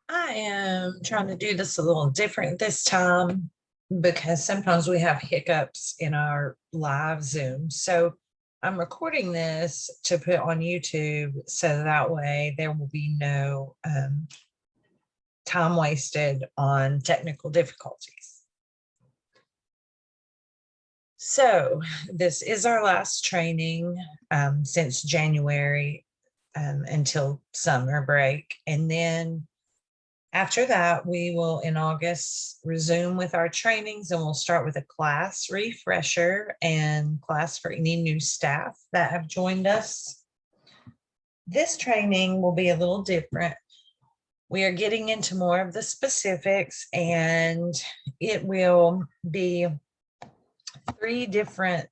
I am trying to do this a little different this time because sometimes we have hiccups in our live Zoom. So I'm recording this to put on YouTube so that way there will be no time wasted on technical difficulties. So this is our last training since January until summer break. And then after that, we will in August resume with our trainings, and we'll start with a class refresher and class for any new staff that have joined us. This training will be a little different. We are getting into more of the specifics, and it will be 3 different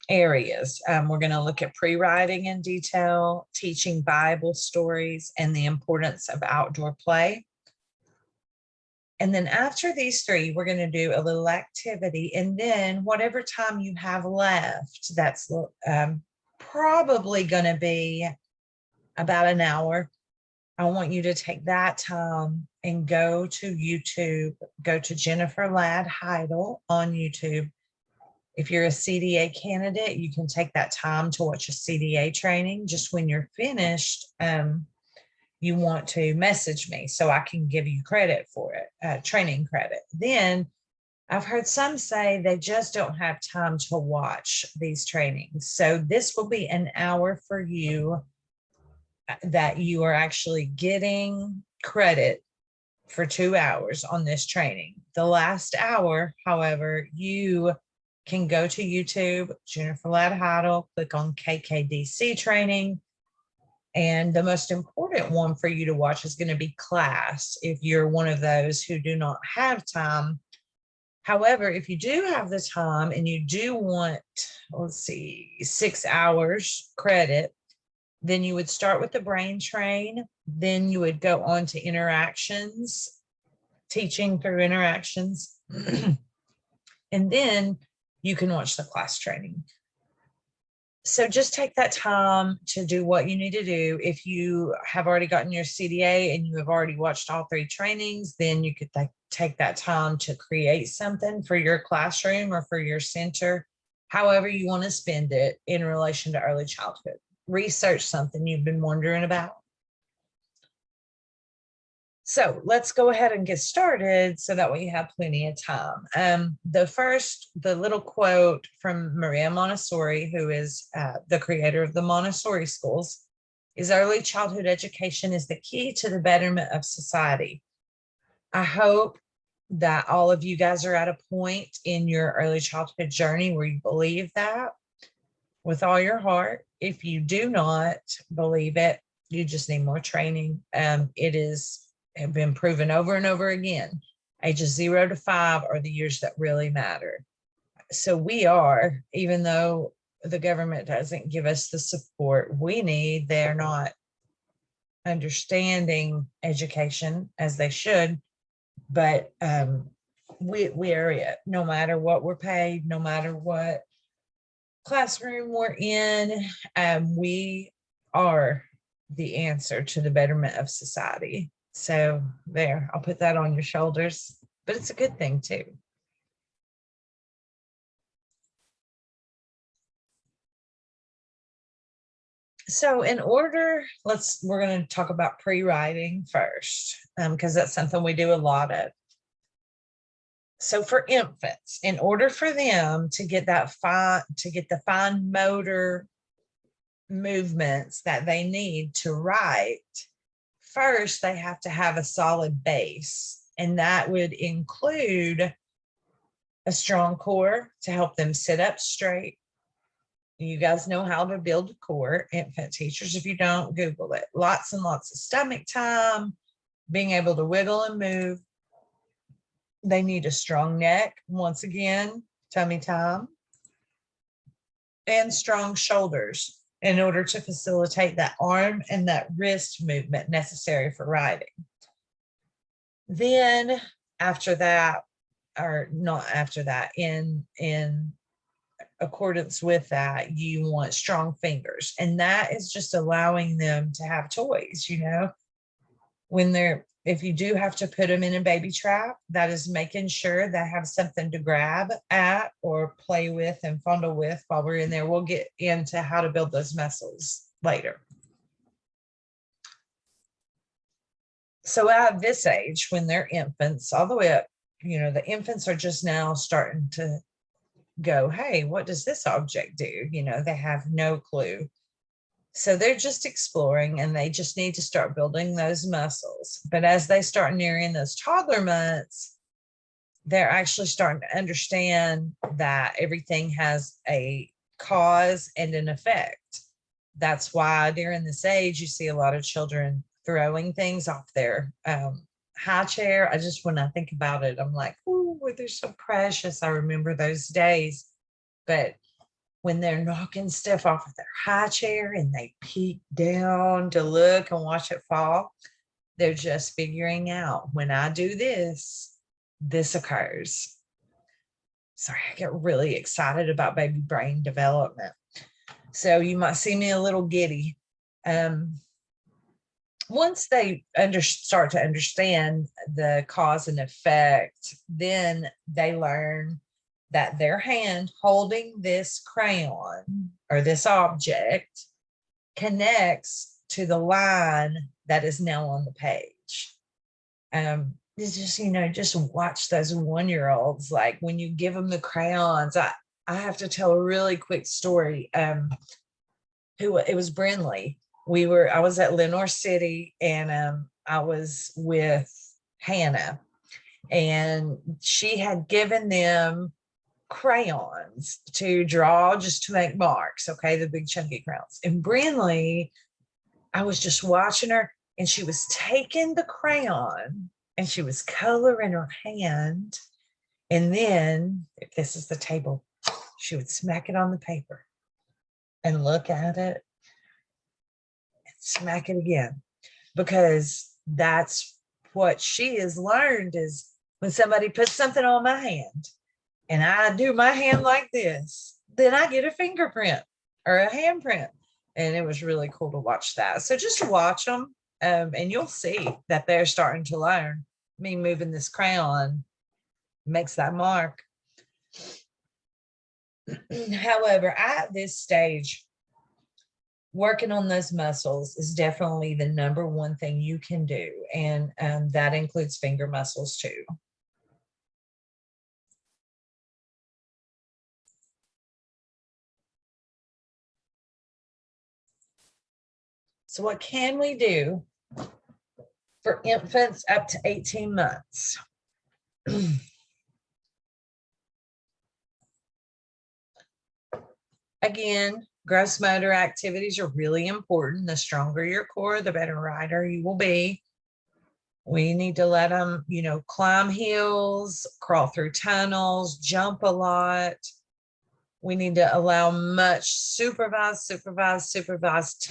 areas. We're going to look at pre-writing in detail, teaching Bible stories, and the importance of outdoor play. And then after these 3, we're going to do a little activity. And then whatever time you have left, that's probably going to be about an hour. I want you to take that time and go to YouTube, go to Jennifer Ladd Heidel on YouTube. If you're a CDA candidate, you can take that time to watch a CDA training. Just when you're finished, you want to message me so I can give you credit for it, training credit. Then I've heard some say they just don't have time to watch these trainings. So this will be an hour for you that you are actually getting credit for 2 hours on this training. The last hour, however, you can go to YouTube, Jennifer Ladd Heidel, click on KKDC training. And the most important one for you to watch is going to be class if you're one of those who do not have time. However, if you do have the time and you do want, let's see, 6 hours credit, then you would start with the brain train. Then you would go on to interactions, teaching through interactions. And then you can watch the class training. So just take that time to do what you need to do. If you have already gotten your CDA and you have already watched all 3 trainings, then you could take that time to create something for your classroom or for your center, however you want to spend it in relation to early childhood. Research something you've been wondering about. So let's go ahead and get started so that way you have plenty of time. The little quote from Maria Montessori, who is the creator of the Montessori schools, is early childhood education is the key to the betterment of society. I hope that all of you guys are at a point in your early childhood journey where you believe that with all your heart. If you do not believe it, you just need more training. It have been proven over and over again. Ages 0 to 5 are the years that really matter. So we are, even though the government doesn't give us the support we need, they're not understanding education as they should. But we are it. No matter what we're paid, no matter what classroom we're in, we are the answer to the betterment of society. So there, I'll put that on your shoulders, but it's a good thing too. So in order, we're going to talk about pre-writing first, because that's something we do a lot of. So for infants, in order for them to get the fine motor movements that they need to write, first they have to have a solid base, and that would include a strong core to help them sit up straight. You guys know how to build a core, infant teachers. If you don't, Google it. Lots and lots of stomach time, being able to wiggle and move. They need a strong neck, once again, tummy time, and strong shoulders in order to facilitate that arm and that wrist movement necessary for writing. Then after that, or not after that, in accordance with that, you want strong fingers. And that is just allowing them to have toys, when if you do have to put them in a baby trap, that is making sure they have something to grab at or play with and fondle with while we're in there. We'll get into how to build those muscles later. So at this age, when they're infants, all the way up, the infants are just now starting to go, hey, what does this object do? They have no clue. So they're just exploring, and they just need to start building those muscles. But as they start nearing those toddler months, they're actually starting to understand that everything has a cause and an effect. That's why during this age, you see a lot of children throwing things off their high chair. When I think about it, I'm like, oh, they're so precious. I remember those days. But when they're knocking stuff off of their high chair and they peek down to look and watch it fall, they're just figuring out, when I do this, this occurs. Sorry, I get really excited about baby brain development. So you might see me a little giddy. Once they start to understand the cause and effect, then they learn that their hand holding this crayon or this object connects to the line that is now on the page. It's just, just watch those 1-year-olds. Like when you give them the crayons, I have to tell a really quick story. It was Brinley. I was at Lenore City, and I was with Hannah, and she had given them crayons to draw, just to make marks. Okay. The big chunky crayons. And Brinley, I was just watching her, and she was taking the crayon and she was coloring her hand. And then, if this is the table, she would smack it on the paper and look at it and smack it again, because that's what she has learned is when somebody puts something on my hand and I do my hand like this, then I get a fingerprint or a handprint. And it was really cool to watch that. So just watch them, and you'll see that they're starting to learn. Me moving this crayon makes that mark. However, at this stage, working on those muscles is definitely the number one thing you can do. And that includes finger muscles too. So what can we do for infants up to 18 months? Again, gross motor activities are really important. The stronger your core, the better rider you will be. We need to let them, climb hills, crawl through tunnels, jump a lot. We need to allow much supervised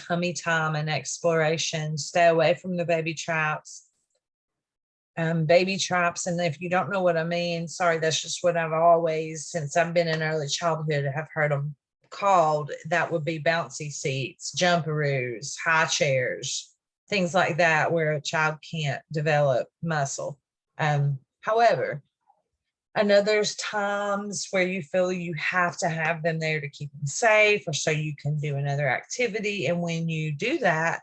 tummy time and exploration. Stay away from the baby traps. Baby traps, and if you don't know what I mean, sorry, that's just what I've always, since I've been in early childhood, have heard them called. That would be bouncy seats, jumperoos, high chairs, things like that, where a child can't develop muscle. However, I know there's times where you feel you have to have them there to keep them safe, or so you can do another activity. And when you do that,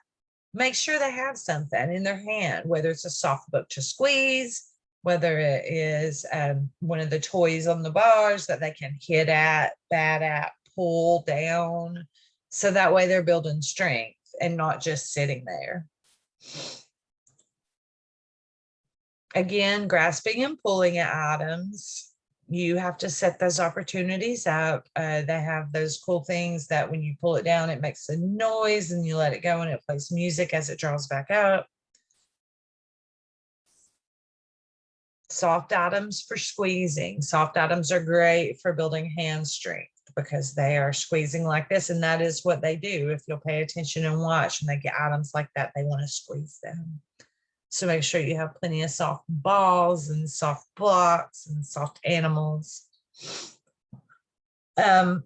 make sure they have something in their hand, whether it's a soft book to squeeze, whether it is one of the toys on the bars that they can hit at, bat at, pull down. So that way they're building strength and not just sitting there. Again, grasping and pulling at items. You have to set those opportunities up. They have those cool things that when you pull it down, it makes a noise, and you let it go and it plays music as it draws back up. Soft items for squeezing. Soft items are great for building hand strength because they are squeezing like this, and that is what they do. If you'll pay attention and watch, and they get items like that, they want to squeeze them. So make sure you have plenty of soft balls and soft blocks and soft animals.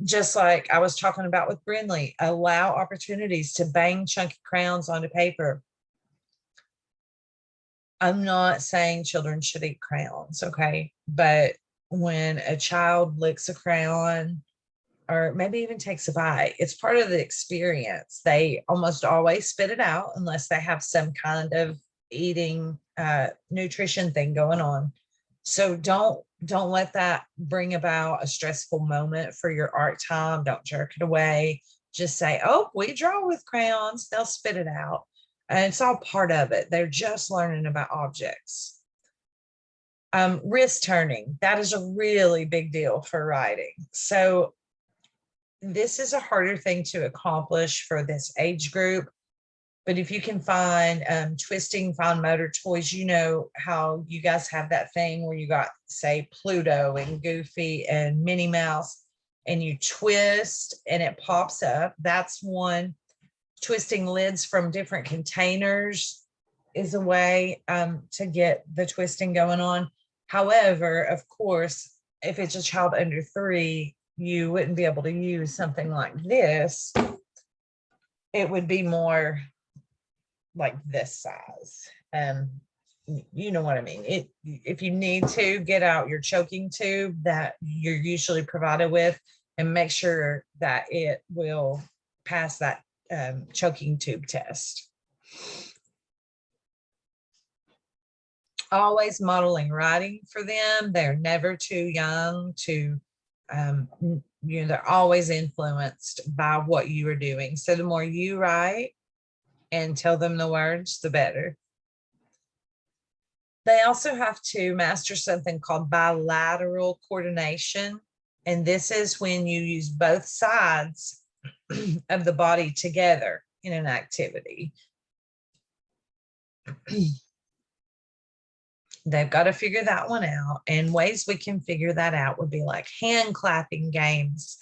Just like I was talking about with Brindley, allow opportunities to bang chunky crayons onto paper. I'm not saying children should eat crayons, okay? But when a child licks a crayon or maybe even takes a bite, it's part of the experience. They almost always spit it out unless they have some kind of eating nutrition thing going on. So don't let that bring about a stressful moment for your art time. Don't jerk it away. Just say, oh, we draw with crayons. They'll spit it out. And it's all part of it. They're just learning about objects. Wrist turning, that is a really big deal for writing. So this is a harder thing to accomplish for this age group. But if you can find twisting fine motor toys, you know how you guys have that thing where you got, say, Pluto and Goofy and Minnie Mouse, and you twist and it pops up. That's one. Twisting lids from different containers is a way to get the twisting going on. However, of course, if it's a child under 3, you wouldn't be able to use something like this. It would be more like this size. You know what I mean? If you need to, get out your choking tube that you're usually provided with and make sure that it will pass that choking tube test. Always modeling writing for them. They're never too young to, they're always influenced by what you are doing. So the more you write and tell them the words, the better. They also have to master something called bilateral coordination. And this is when you use both sides of the body together in an activity. They've got to figure that one out. And ways we can figure that out would be like hand clapping games.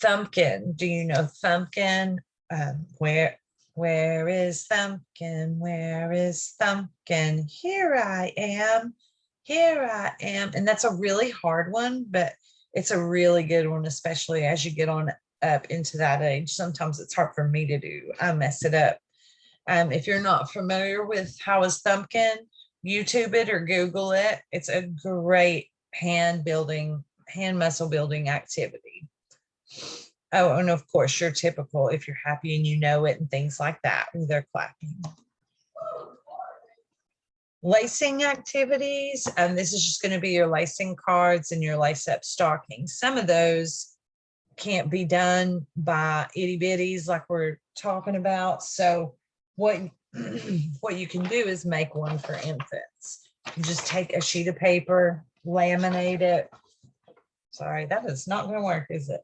Thumbkin. Do you know Thumbkin? Where is Thumbkin? Where is Thumbkin? Here I am. Here I am. And that's a really hard one, but it's a really good one, especially as you get on up into that age. Sometimes it's hard for me to do. I mess it up. If you're not familiar with how is Thumbkin, YouTube it or Google it. It's a great hand muscle building activity. Oh, and of course, you're typical if you're happy and you know it and things like that. They're clapping. Lacing activities, and this is just going to be your lacing cards and your lace up stockings. Some of those can't be done by itty bitties like we're talking about. So what you can do is make one for infants. You just take a sheet of paper, laminate it. Sorry, that is not going to work, is it?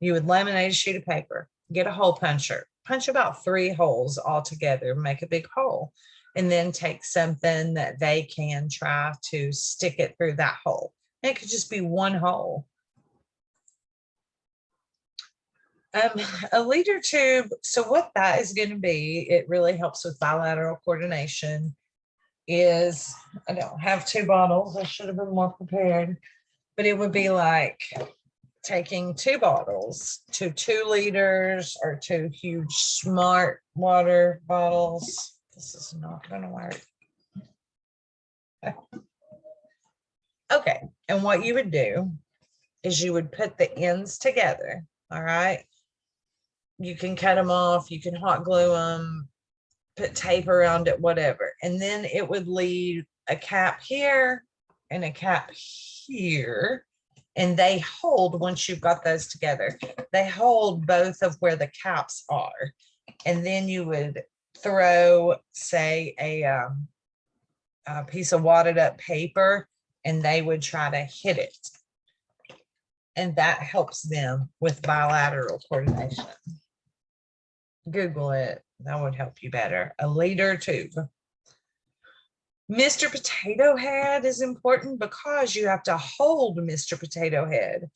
You would laminate a sheet of paper, get a hole puncher, punch about 3 holes all together, make a big hole, and then take something that they can try to stick it through that hole. It could just be one hole. A leader tube. So what that is going to be, it really helps with bilateral coordination. Is I don't have 2 bottles. I should have been more prepared, but it would be like taking 2 bottles to 2 liters or 2 huge smart water bottles. This is not going to work. Okay. And what you would do is you would put the ends together. All right. You can cut them off. You can hot glue them, put tape around it, whatever. And then it would leave a cap here and a cap here. And they hold, once you've got those together, they hold both of where the caps are. And then you would throw, say, a piece of wadded up paper, and they would try to hit it. And that helps them with bilateral coordination. Google it. That would help you better. A leader tube. Mr. Potato Head is important because you have to hold Mr. Potato Head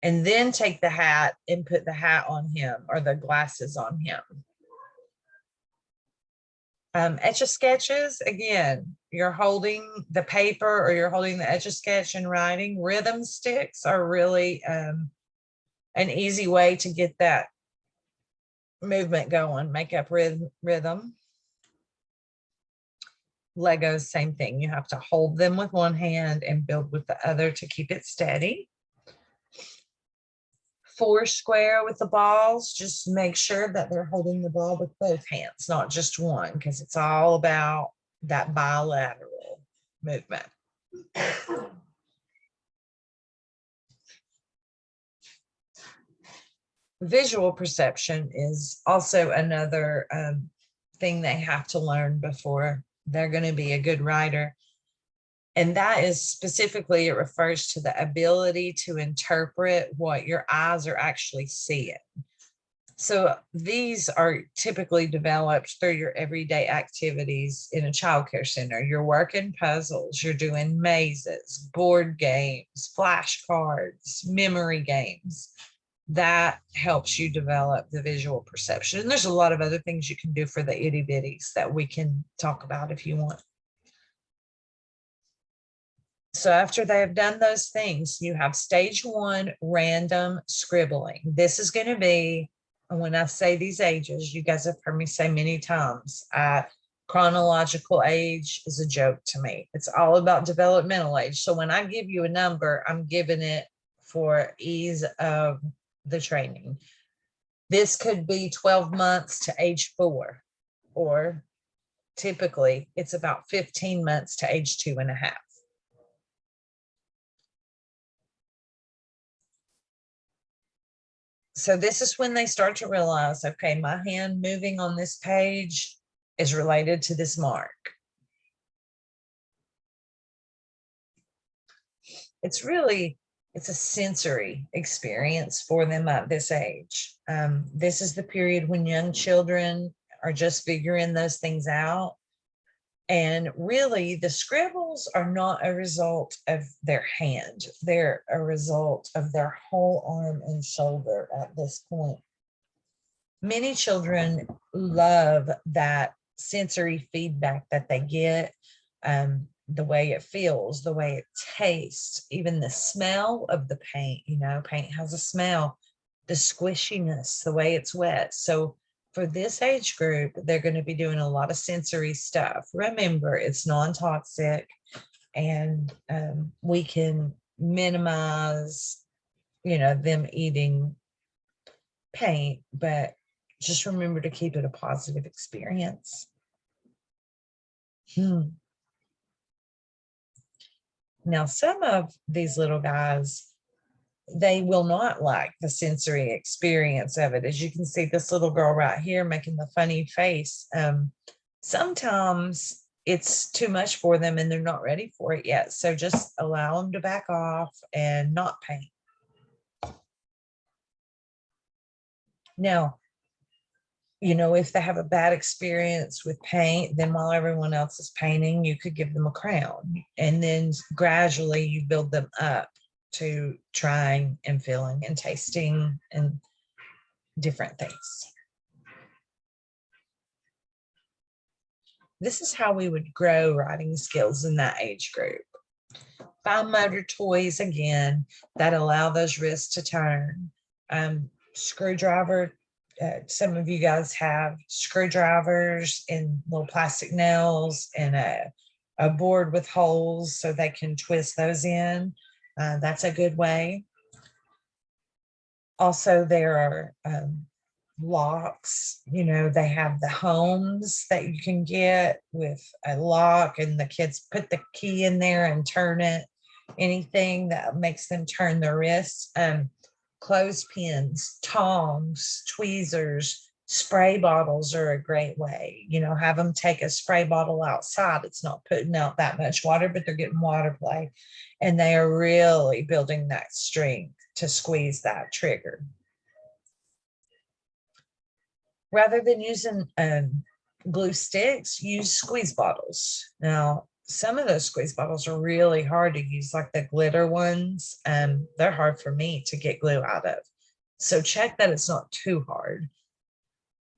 and then take the hat and put the hat on him or the glasses on him. Etch-a-sketches, again, you're holding the paper or you're holding the Etch-a-sketch and writing. Rhythm sticks are really an easy way to get that movement going, make up rhythm. Legos, same thing. You have to hold them with one hand and build with the other to keep it steady. Foursquare with the balls, just make sure that they're holding the ball with both hands, not just one, because it's all about that bilateral movement. Visual perception is also another thing they have to learn before they're going to be a good writer. And that is specifically, it refers to the ability to interpret what your eyes are actually seeing. So these are typically developed through your everyday activities in a childcare center. You're working puzzles, you're doing mazes, board games, flashcards, memory games. That helps you develop the visual perception. And there's a lot of other things you can do for the itty bitties that we can talk about if you want. So after they have done those things, you have stage one, random scribbling. This is going to be, when I say these ages, you guys have heard me say many times, chronological age is a joke to me. It's all about developmental age. So when I give you a number, I'm giving it for ease of the training. This could be 12 months to age 4, or typically it's about 15 months to age 2.5. So this is when they start to realize, okay, my hand moving on this page is related to this mark. It's a sensory experience for them at this age. This is the period when young children are just figuring those things out. And really, the scribbles are not a result of their hand. They're a result of their whole arm and shoulder at this point. Many children love that sensory feedback that they get, the way it feels, the way it tastes, even the smell of the paint. You know, paint has a smell, the squishiness, the way it's wet. So for this age group, they're going to be doing a lot of sensory stuff. Remember, it's non-toxic, and we can minimize, them eating paint, but just remember to keep it a positive experience. Now, some of these little guys, they will not like the sensory experience of it. As you can see, this little girl right here making the funny face. Sometimes it's too much for them and they're not ready for it yet. So just allow them to back off and not paint. Now, if they have a bad experience with paint, then while everyone else is painting, you could give them a crown. And then gradually you build them up to trying and feeling and tasting and different things. This is how we would grow writing skills in that age group. Fine motor toys, again, that allow those wrists to turn. Screwdriver, some of you guys have screwdrivers and little plastic nails and a board with holes so they can twist those in. That's a good way. Also, there are locks. They have the homes that you can get with a lock, and the kids put the key in there and turn it. Anything that makes them turn their wrists. Clothespins, tongs, tweezers, spray bottles are a great way. Have them take a spray bottle outside. It's not putting out that much water, but they're getting water play. And they are really building that strength to squeeze that trigger. Rather than using glue sticks, use squeeze bottles. Now, some of those squeeze bottles are really hard to use, like the glitter ones. They're hard for me to get glue out of. So check that it's not too hard.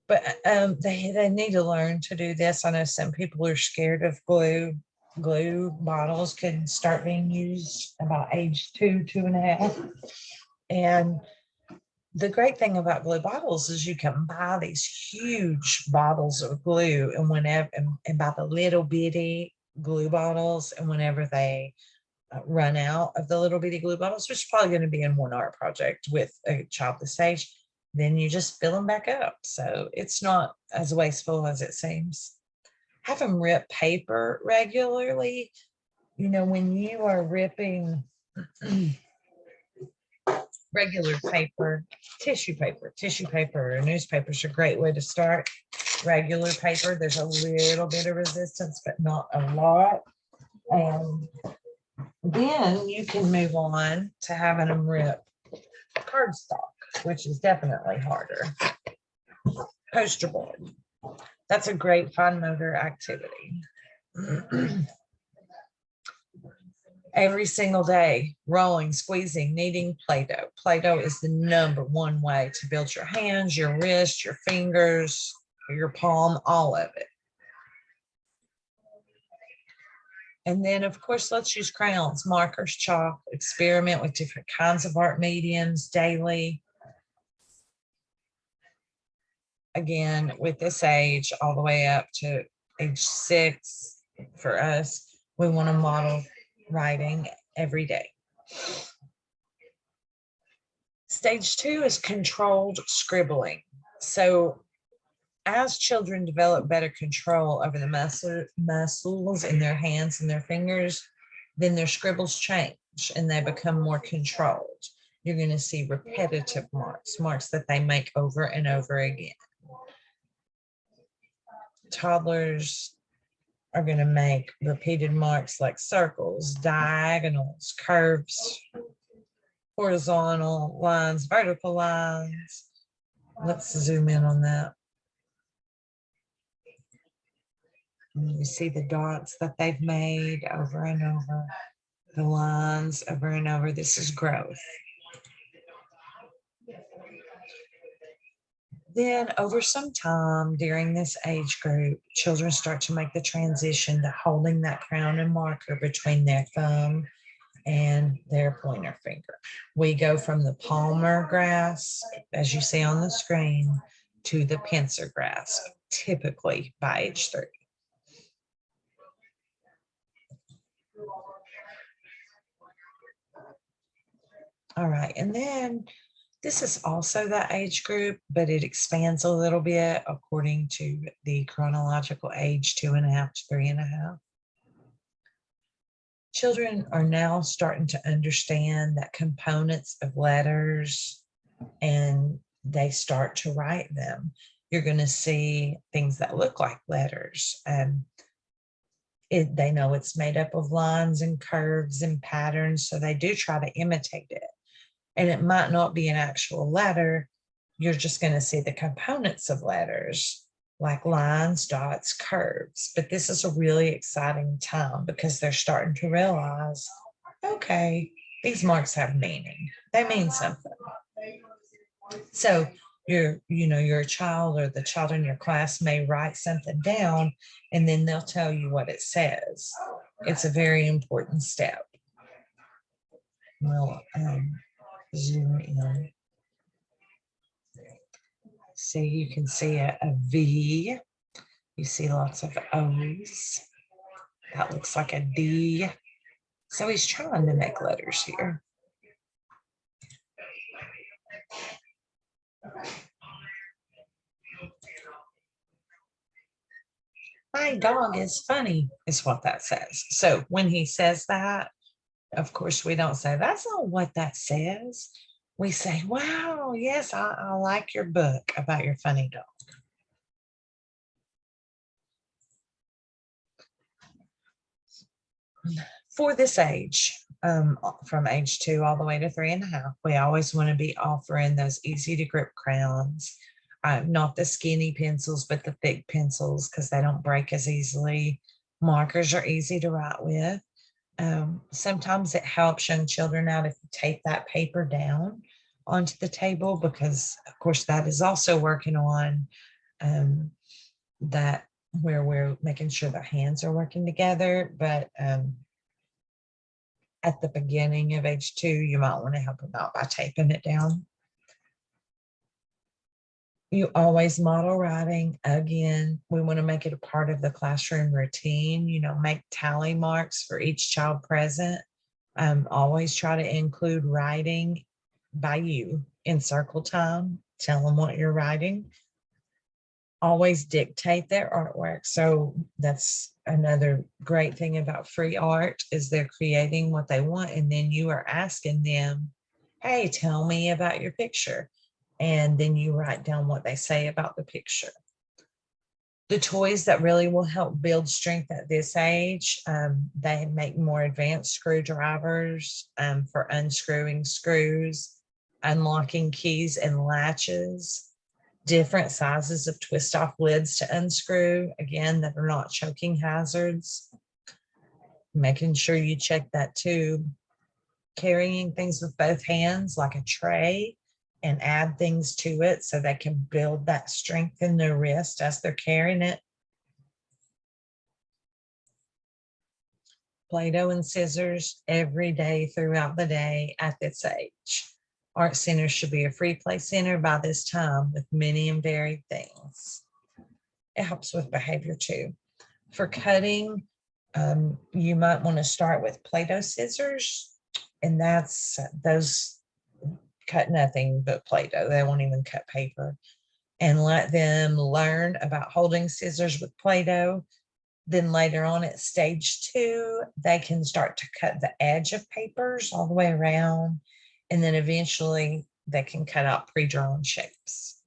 But they need to learn to do this. I know some people are scared of glue. Glue bottles can start being used about age 2.5. And the great thing about glue bottles is you can buy these huge bottles of glue, and whenever and buy the little bitty glue bottles, and whenever they run out of the little bitty glue bottles, which is probably going to be in one art project with a child this age, then you just fill them back up. So it's not as wasteful as it seems. Have them rip paper regularly. You know, when you are ripping regular paper, tissue paper or newspapers are a great way to start. Regular paper, there's a little bit of resistance, but not a lot. And then you can move on to having them rip cardstock, which is definitely harder. Poster board. That's a great fine motor activity. Every single day, rolling, squeezing, kneading Play-Doh. Play-Doh is the #1 way to build your hands, your wrist, your fingers, your palm, all of it. And then, of course, let's use crayons, markers, chalk, experiment with different kinds of art mediums daily. Again, with this age, all the way up to age 6, for us, we want to model writing every day. Stage 2 is controlled scribbling. So as children develop better control over the muscles in their hands and their fingers, then their scribbles change and they become more controlled. You're going to see repetitive marks that they make over and over again. Toddlers are going to make repeated marks like circles, diagonals, curves, horizontal lines, vertical lines. Let's zoom in on that. You see the dots that they've made over and over, the lines over and over. This is growth. Then over some time during this age group, children start to make the transition to holding that crown and marker between their thumb and their pointer finger. We go from the palmar grasp, as you see on the screen, to the pincer grasp, typically by age 3. All right, and then this is also that age group, but it expands a little bit according to the chronological age, 2.5 to 3.5. Children are now starting to understand that components of letters, and they start to write them. You're going to see things that look like letters. They know it's made up of lines and curves and patterns, so they do try to imitate it. And it might not be an actual letter. You're just going to see the components of letters like lines, dots, curves. But this is a really exciting time because they're starting to realize, okay, these marks have meaning. They mean something. So your child or the child in your class may write something down and then they'll tell you what it says. It's a very important step. Well, zoom in. See, you can see a V. You see lots of O's. That looks like a D. So he's trying to make letters here. My dog is funny, is what that says. So when he says that, of course, we don't say, that's not what that says. We say, wow, yes, I like your book about your funny dog. For this age, from age 2 all the way to 3.5, we always want to be offering those easy to grip crayons, not the skinny pencils, but the thick pencils because they don't break as easily. Markers are easy to write with. Sometimes it helps young children out if you tape that paper down onto the table because, of course, that is also working on that where we're making sure the hands are working together. But at the beginning of age 2, you might want to help them out by taping it down. You always model writing. Again, we want to make it a part of the classroom routine, make tally marks for each child present. Always try to include writing by you in circle time. Tell them what you're writing. Always dictate their artwork. So that's another great thing about free art, is they're creating what they want. And then you are asking them, hey, tell me about your picture. And then you write down what they say about the picture. The toys that really will help build strength at this age, they make more advanced screwdrivers for unscrewing screws, unlocking keys and latches, different sizes of twist off lids to unscrew, again, that are not choking hazards. Making sure you check that too. Carrying things with both hands like a tray, and add things to it so they can build that strength in their wrist as they're carrying it. Play-Doh and scissors every day throughout the day at this age. Art centers should be a free play center by this time with many and varied things. It helps with behavior too. For cutting, you might want to start with Play-Doh scissors, and those cut nothing but Play-Doh. They won't even cut paper. And let them learn about holding scissors with Play-Doh. Then later on at stage 2, they can start to cut the edge of papers all the way around. And then eventually they can cut out pre-drawn shapes.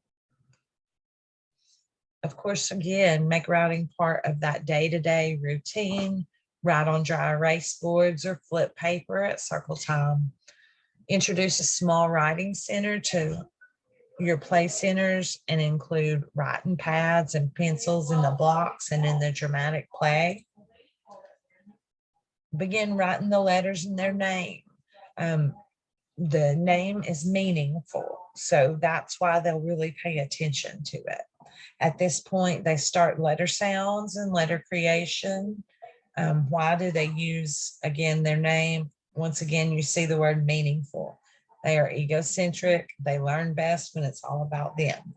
Of course, again, make writing part of that day-to-day routine. Write on dry erase boards or flip paper at circle time. Introduce a small writing center to your play centers and include writing pads and pencils in the blocks and in the dramatic play. Begin writing the letters in their name. The name is meaningful, so that's why they'll really pay attention to it. At this point, they start letter sounds and letter creation. Why do they use, again, their name? Once again, you see the word meaningful. They are egocentric. They learn best when it's all about them.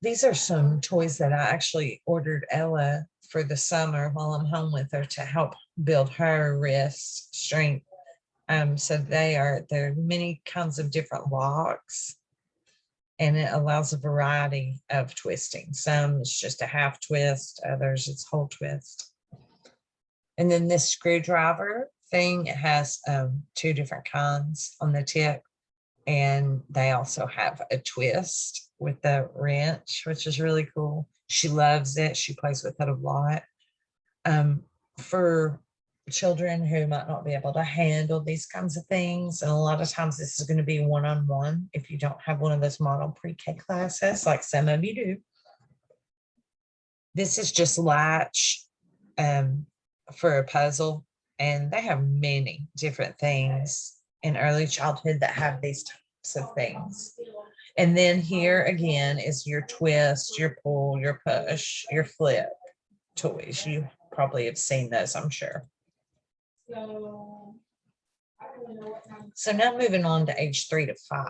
These are some toys that I actually ordered Ella for the summer while I'm home with her to help build her wrist strength. So there are many kinds of different locks, and it allows a variety of twisting. Some it's just a half twist, others it's whole twist. And then this screwdriver thing, it has 2 different kinds on the tip, and they also have a twist with the wrench, which is really cool. She loves it. She plays with it a lot. For children who might not be able to handle these kinds of things, and a lot of times this is going to be one-on-one if you don't have one of those model pre-K classes like some of you do. This is just latch for a puzzle, and they have many different things in early childhood that have these types of things. And then here again is your twist, your pull, your push, your flip toys. You probably have seen those, I'm sure. So now moving on to age 3 to 5.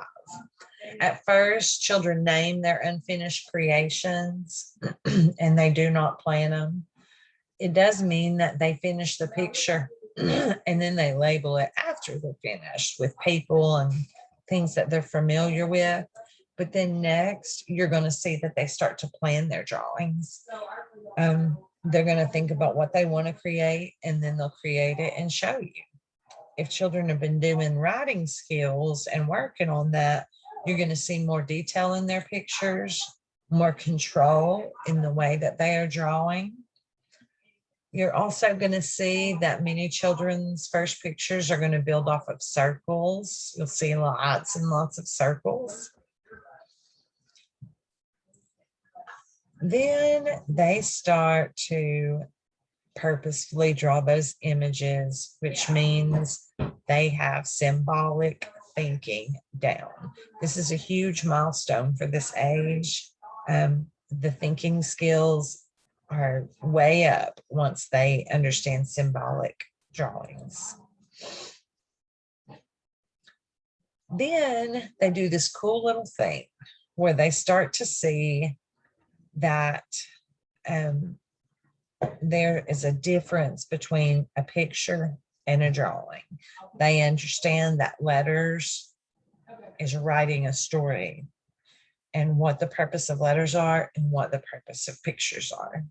At first, children name their unfinished creations and they do not plan them. It does mean that they finish the picture and then they label it after they're finished with people and things that they're familiar with. But then next, you're going to see that they start to plan their drawings. They're going to think about what they want to create, and then they'll create it and show you. If children have been doing writing skills and working on that, you're going to see more detail in their pictures, more control in the way that they are drawing. You're also going to see that many children's first pictures are going to build off of circles. You'll see lots and lots of circles. Then they start to purposefully draw those images, which means they have symbolic thinking down. This is a huge milestone for this age. The thinking skills are way up once they understand symbolic drawings. Then they do this cool little thing where they start to see that there is a difference between a picture and a drawing. They understand that letters is writing a story, and what the purpose of letters are and what the purpose of pictures are.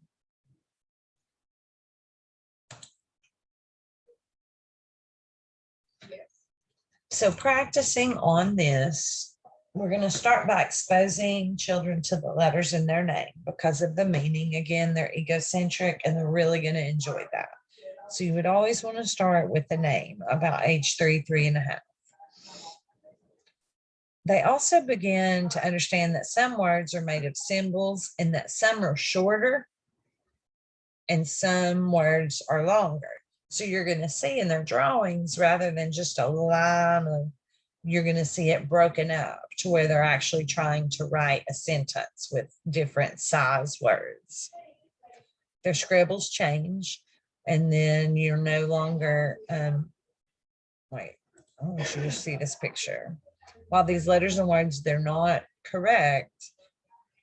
So practicing on this, we're going to start by exposing children to the letters in their name because of the meaning. Again, they're egocentric and they're really going to enjoy that. So you would always want to start with the name about age 3, 3.5. They also begin to understand that some words are made of symbols and that some are shorter and some words are longer. So you're going to see in their drawings, rather than just a line, you're going to see it broken up to where they're actually trying to write a sentence with different size words. Their scribbles change, and then you're no longer, wait, I want you to see this picture. While these letters and words, they're not correct,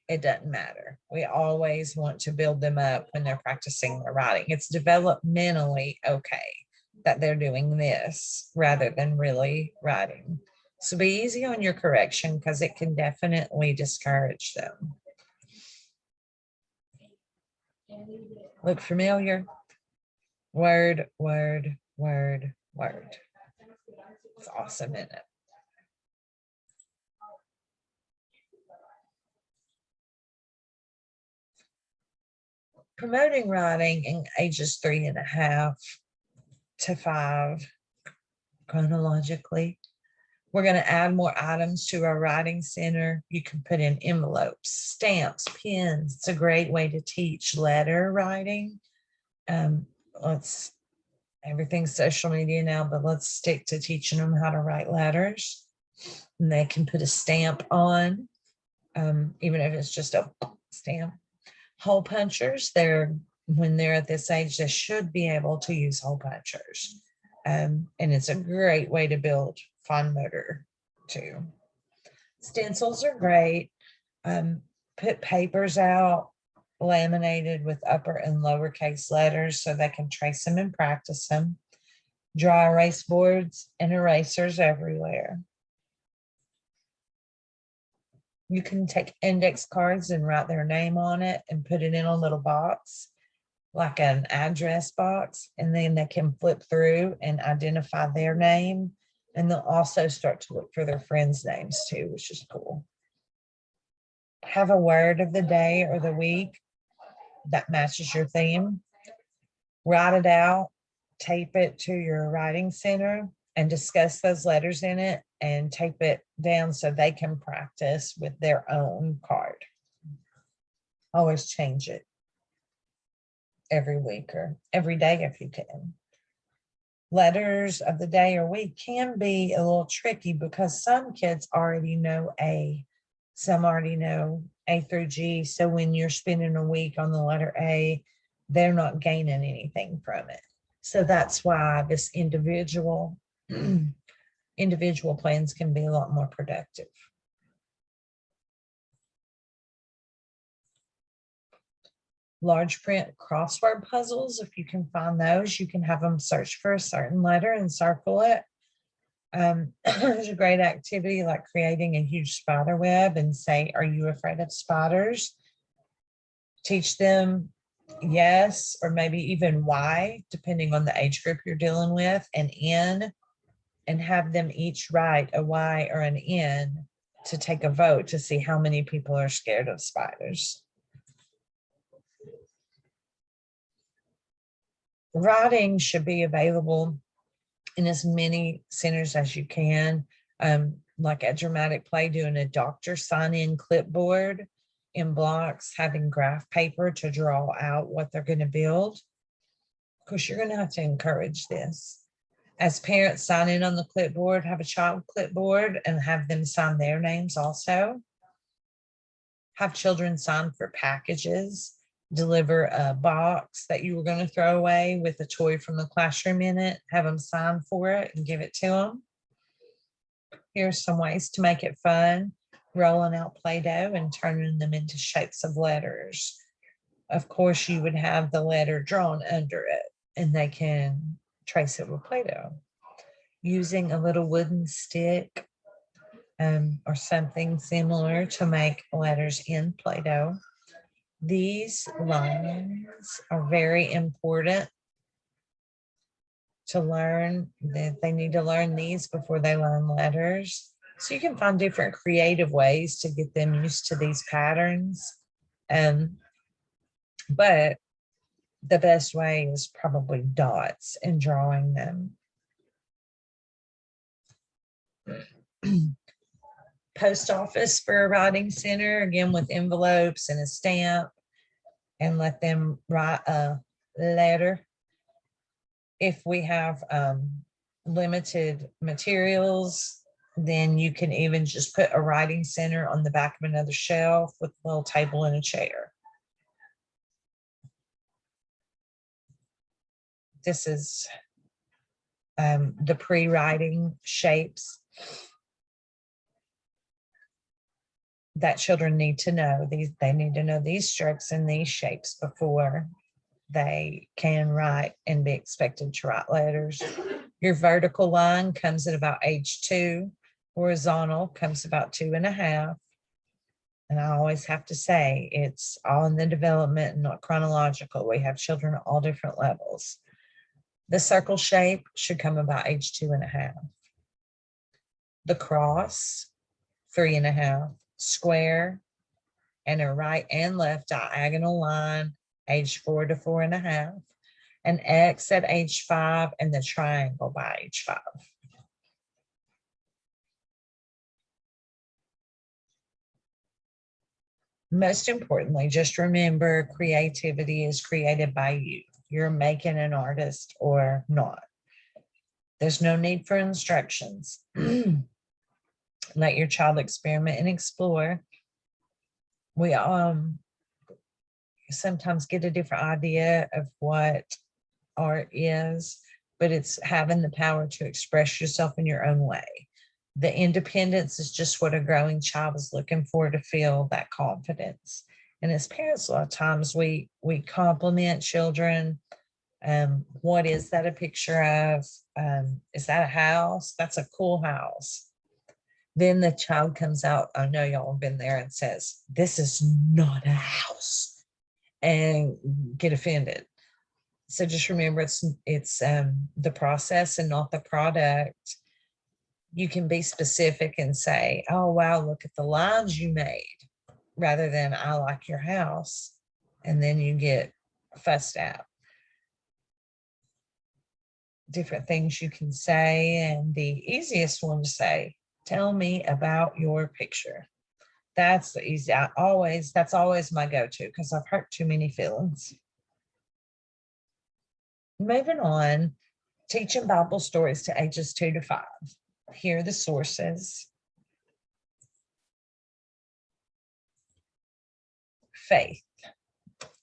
it doesn't matter. We always want to build them up when they're practicing their writing. It's developmentally okay that they're doing this rather than really writing. So be easy on your correction because it can definitely discourage them. Look familiar? Word, word, word, word. It's awesome, isn't it? Promoting writing in ages 3.5 to 5 chronologically. We're going to add more items to our writing center. You can put in envelopes, stamps, pens. It's a great way to teach letter writing. Everything's social media now, but let's stick to teaching them how to write letters. And they can put a stamp on, even if it's just a stamp. Hole punchers, when they're at this age, they should be able to use hole punchers. And it's a great way to build fine motor too. Stencils are great. Put papers out laminated with upper and lowercase letters so they can trace them and practice them. Dry erase boards and erasers everywhere. You can take index cards and write their name on it and put it in a little box, like an address box, and then they can flip through and identify their name. And they'll also start to look for their friends' names too, which is cool. Have a word of the day or the week that matches your theme. Write it out, tape it to your writing center, and discuss those letters in it and tape it down so they can practice with their own card. Always change it every week or every day if you can. Letters of the day or week can be a little tricky because some kids already know A, some already know A through G. So when you're spending a week on the letter A, they're not gaining anything from it. So that's why this individual plans can be a lot more productive. Large print crossword puzzles, if you can find those, you can have them search for a certain letter and circle it. There's a great activity like creating a huge spider web and say, are you afraid of spiders? Teach them yes, or maybe even why, depending on the age group you're dealing with, and N, and have them each write a Y or an N to take a vote to see how many people are scared of spiders. Writing should be available in as many centers as you can, like at Dramatic Play, doing a doctor sign-in clipboard in blocks, having graph paper to draw out what they're going to build. Of course, you're going to have to encourage this. As parents, sign in on the clipboard, have a child clipboard and have them sign their names also. Have children sign for packages, deliver a box that you were going to throw away with a toy from the classroom in it, have them sign for it and give it to them. Here's some ways to make it fun: rolling out Play-Doh and turning them into shapes of letters. Of course, you would have the letter drawn under it and they can trace it with Play-Doh. Using a little wooden stick or something similar to make letters in Play-Doh. These lines are very important to learn. That they need to learn these before they learn letters. So you can find different creative ways to get them used to these patterns. But the best way is probably dots and drawing them. Post office for a writing center, again with envelopes and a stamp, and let them write a letter. If we have limited materials, then you can even just put a writing center on the back of another shelf with a little table and a chair. This is the pre-writing shapes that children need to know. They need to know these strokes and these shapes before they can write and be expected to write letters. Your vertical line comes at about age 2. Horizontal comes about 2.5. And I always have to say, it's all in the development and not chronological. We have children at all different levels. The circle shape should come about age 2.5. The cross, 3.5. Square and a right and left diagonal line, age 4 to 4.5. An X at age 5 and the triangle by age 5. Most importantly, just remember, creativity is created by you. You're making an artist or not. There's no need for instructions. Let your child experiment and explore. We sometimes get a different idea of what art is, but it's having the power to express yourself in your own way. The independence is just what a growing child is looking for, to feel that confidence. And as parents, a lot of times we compliment children. What is that a picture of? Is that a house? That's a cool house. Then the child comes out, I know y'all have been there, and says, this is not a house, and get offended. So just remember, it's the process and not the product. You can be specific and say, oh, wow, look at the lines you made, rather than I like your house. And then you get fussed out. Different things you can say. And the easiest one to say, tell me about your picture. That's the easy. That's always my go-to, because I've hurt too many feelings. Moving on, teaching Bible stories to ages 2 to 5. Here are the sources. Faith.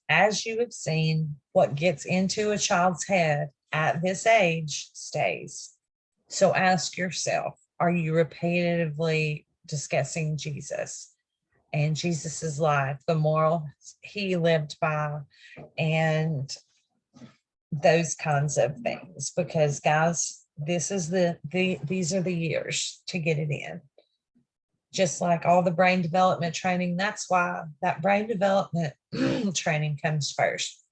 As you have seen, what gets into a child's head at this age stays. So ask yourself, are you repetitively discussing Jesus and Jesus's life, the morals he lived by, and those kinds of things? Because guys, this is these are the years to get it in. Just like all the brain development training, that's why that brain development training comes first.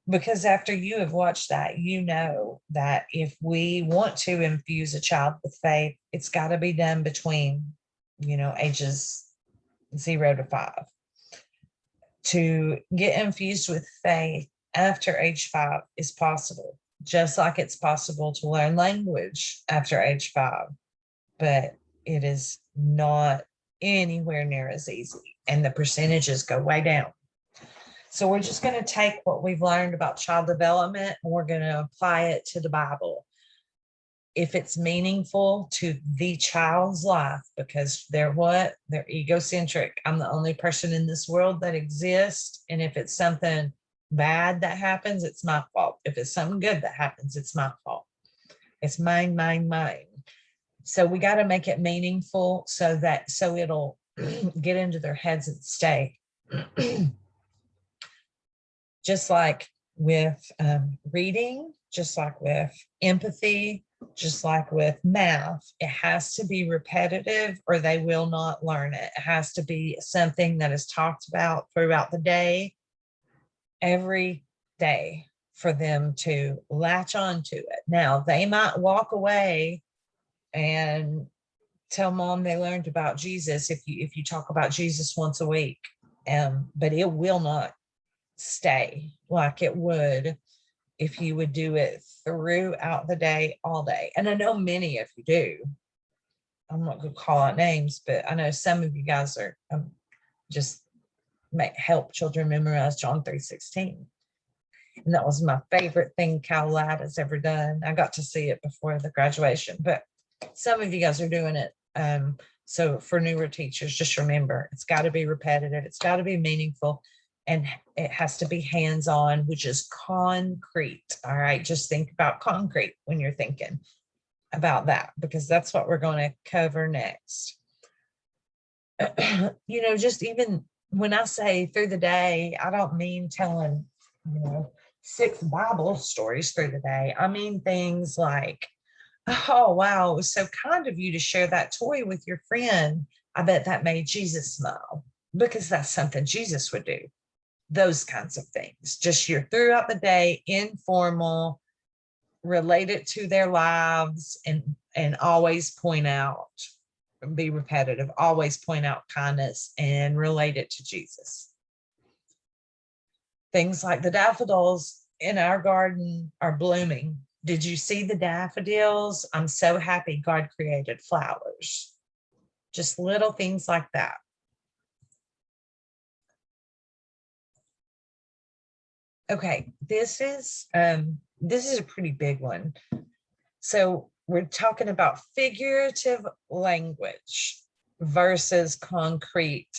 Because after you have watched that, you know that if we want to infuse a child with faith, it's got to be done between, ages 0 to 5. To get infused with faith after age 5 is possible, just like it's possible to learn language after age 5, but it is not anywhere near as easy, and the percentages go way down. So we're just going to take what we've learned about child development and we're going to apply it to the Bible. if it's meaningful to the child's life, because they're egocentric. I'm the only person in this world that exists. And if it's something bad that happens, it's my fault. If it's something good that happens, it's my fault. It's mine, mine, mine. So we got to make it meaningful so it'll get into their heads and stay. Just like with reading, just like with empathy, just like with math, it has to be repetitive or they will not learn it. It has to be something that is talked about throughout the day, every day, for them to latch on to it. Now, they might walk away and tell mom they learned about Jesus if you talk about Jesus once a week, but it will not stay like it would if you would do it throughout the day, all day. And I know many of you do. I'm not going to call out names, but I know some of you guys are just help children memorize John 3:16. And that was my favorite thing Cal Ladd has ever done. I got to see it before the graduation, but some of you guys are doing it. So for newer teachers, just remember, it's got to be repetitive. It's got to be meaningful. And it has to be hands-on, which is concrete. All right. Just think about concrete when you're thinking about that, because that's what we're going to cover next. Just even when I say through the day, I don't mean telling, 6 Bible stories through the day. I mean things like, oh, wow, it was so kind of you to share that toy with your friend. I bet that made Jesus smile, because that's something Jesus would do. Those kinds of things. Just throughout the day, informal, related to their lives, and always point out, be repetitive, always point out kindness and relate it to Jesus. Things like the daffodils in our garden are blooming. Did you see the daffodils? I'm so happy God created flowers. Just little things like that. Okay, this is a pretty big one. So we're talking about figurative language versus concrete.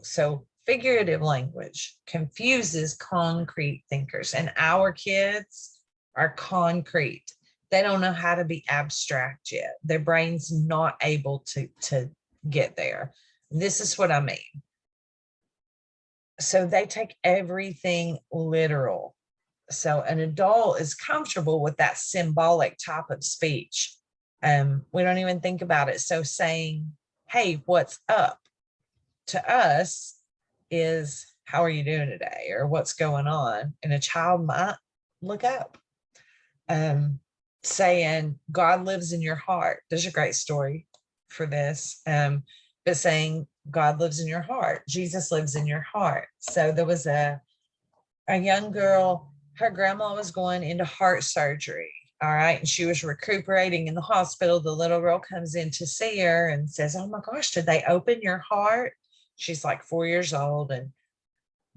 So figurative language confuses concrete thinkers, and our kids are concrete. They don't know how to be abstract yet. Their brain's not able to get there. This is what I mean. So they take everything literal. So an adult is comfortable with that symbolic type of speech. We don't even think about it. So saying, hey, what's up, to us is, how are you doing today? Or what's going on? And a child might look up. Saying God lives in your heart. There's a great story for this. But saying God lives in your heart. Jesus lives in your heart. So there was a young girl, her grandma was going into heart surgery. All right. And she was recuperating in the hospital. The little girl comes in to see her and says, oh my gosh, did they open your heart? She's like 4 years old and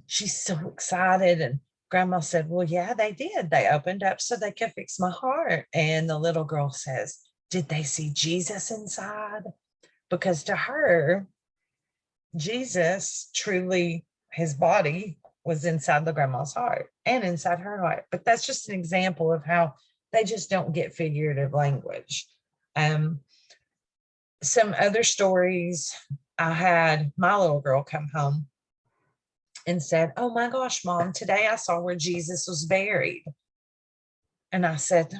she's so excited. And grandma said, well, yeah, they did. They opened up so they could fix my heart. And the little girl says, did they see Jesus inside? Because to her, Jesus truly, his body was inside the grandma's heart and inside her heart. But that's just an example of how they just don't get figurative language. Some other stories, I had my little girl come home and said, oh my gosh, Mom, today I saw where Jesus was buried. And I said,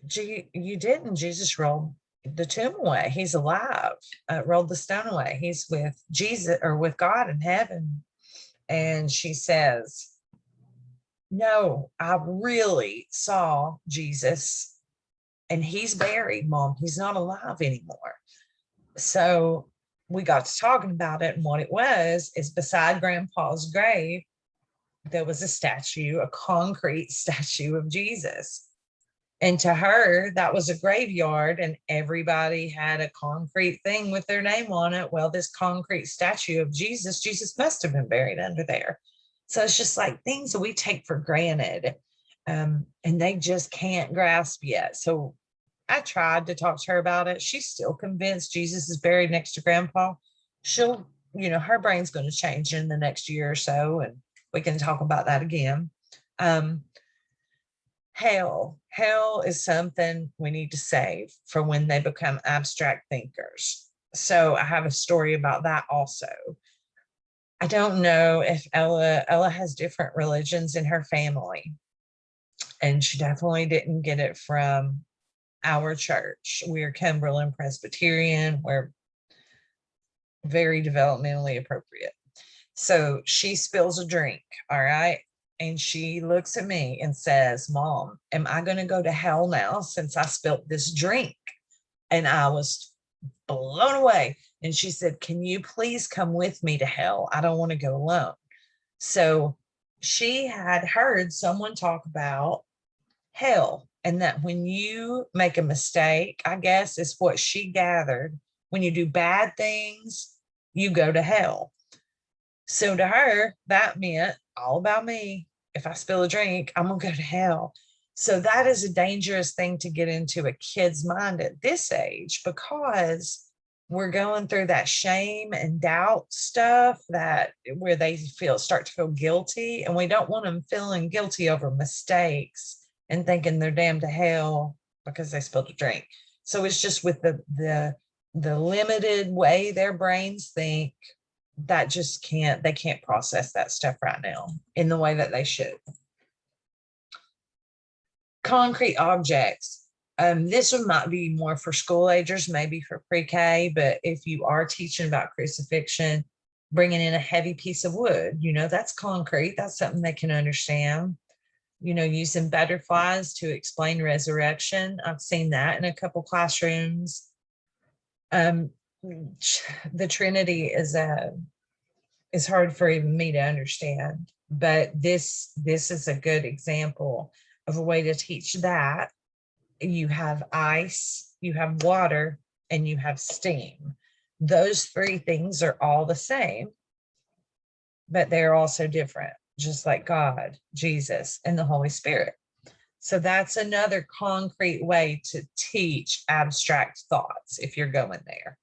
gee, you didn't. Jesus rolled the tomb away. He's alive. Rolled the stone away. He's with Jesus, or with God in heaven. And she says, no, I really saw Jesus and he's buried, Mom. He's not alive anymore. So we got to talking about it, and what it was is, beside Grandpa's grave, there was a statue, a concrete statue of Jesus. And to her, that was a graveyard, and everybody had a concrete thing with their name on it. Well, this concrete statue of Jesus must have been buried under there. So it's just like things that we take for granted, and they just can't grasp yet. So I tried to talk to her about it. She's still convinced Jesus is buried next to grandpa. She'll, her brain's going to change in the next year or so, and we can talk about that again. Um, hell is something we need to save for when they become abstract thinkers. So I have a story about that also. I don't know if Ella has different religions in her family, and she definitely didn't get it from our church. We're Cumberland Presbyterian. We're very developmentally appropriate. So she spills a drink, all right? And she looks at me and says, Mom, am I going to go to hell now since I spilled this drink? And I was blown away. And she said, can you please come with me to hell? I don't want to go alone. So she had heard someone talk about hell, and that when you make a mistake, I guess is what she gathered, when you do bad things, you go to hell. So to her, that meant all about me. If I spill a drink, I'm going to go to hell. So that is a dangerous thing to get into a kid's mind at this age, because we're going through that shame and doubt stuff, that where they start to feel guilty, and we don't want them feeling guilty over mistakes and thinking they're damned to hell because they spilled a drink. So it's just with the limited way their brains think, that just they can't process that stuff right now in the way that they should. Concrete objects. This one might be more for school agers, maybe for pre-K, but if you are teaching about crucifixion, bringing in a heavy piece of wood, that's concrete. That's something they can understand. Using butterflies to explain resurrection. I've seen that in a couple classrooms. The Trinity is hard for even me to understand, but this is a good example of a way to teach that. You have ice, you have water, and you have steam. Those three things are all the same, but they're also different, just like God, Jesus, and the Holy Spirit. So that's another concrete way to teach abstract thoughts if you're going there.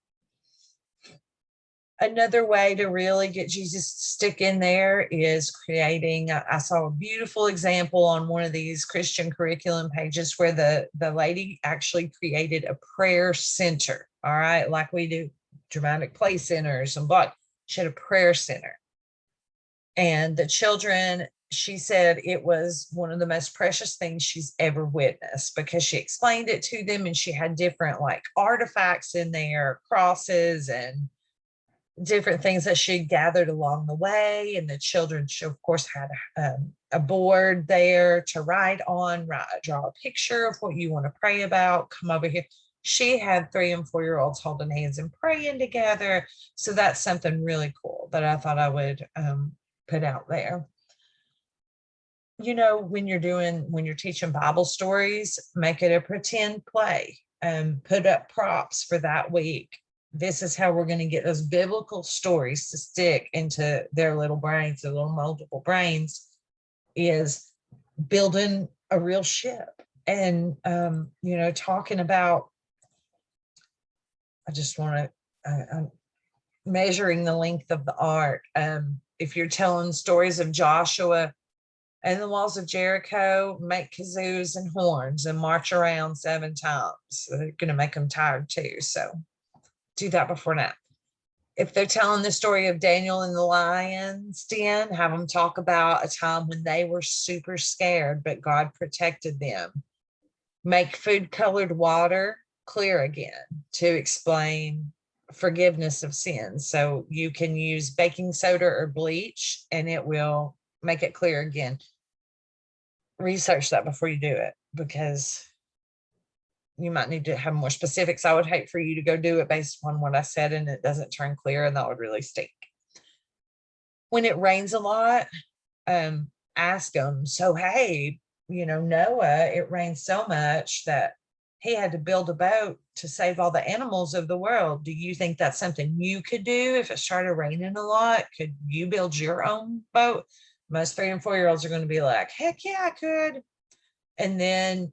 Another way to really get Jesus to stick in there is creating, I saw a beautiful example on one of these Christian curriculum pages where the lady actually created a prayer center, all right, like we do dramatic play centers and but she had a prayer center. And the children, she said it was one of the most precious things she's ever witnessed, because she explained it to them, and she had different like artifacts in there, crosses and different things that she gathered along the way. And the children, she of course had a board there to write on, draw a picture of what you want to pray about, come over here. She had 3 and 4 year olds holding hands and praying together. So that's something really cool that I thought I would put out there. When you're teaching Bible stories, make it a pretend play, put up props for that week. This is how we're going to get those biblical stories to stick into their little brains, their little multiple brains, is building a real ship. And, talking about, I just want to, measuring the length of the ark. If you're telling stories of Joshua and the walls of Jericho, make kazoos and horns and march around 7 times. So they're going to make them tired too. So do that before nap. If they're telling the story of Daniel and the lion's den, have them talk about a time when they were super scared, but God protected them. Make food colored water clear again to explain forgiveness of sins. So you can use baking soda or bleach and it will make it clear again. Research that before you do it, because you might need to have more specifics. I would hate for you to go do it based on what I said and it doesn't turn clear, and that would really stink. When it rains a lot, ask them, so hey, Noah, it rained so much that he had to build a boat to save all the animals of the world. Do you think that's something you could do if it started raining a lot? Could you build your own boat? Most 3 and 4 year olds are going to be like, heck yeah, I could. And then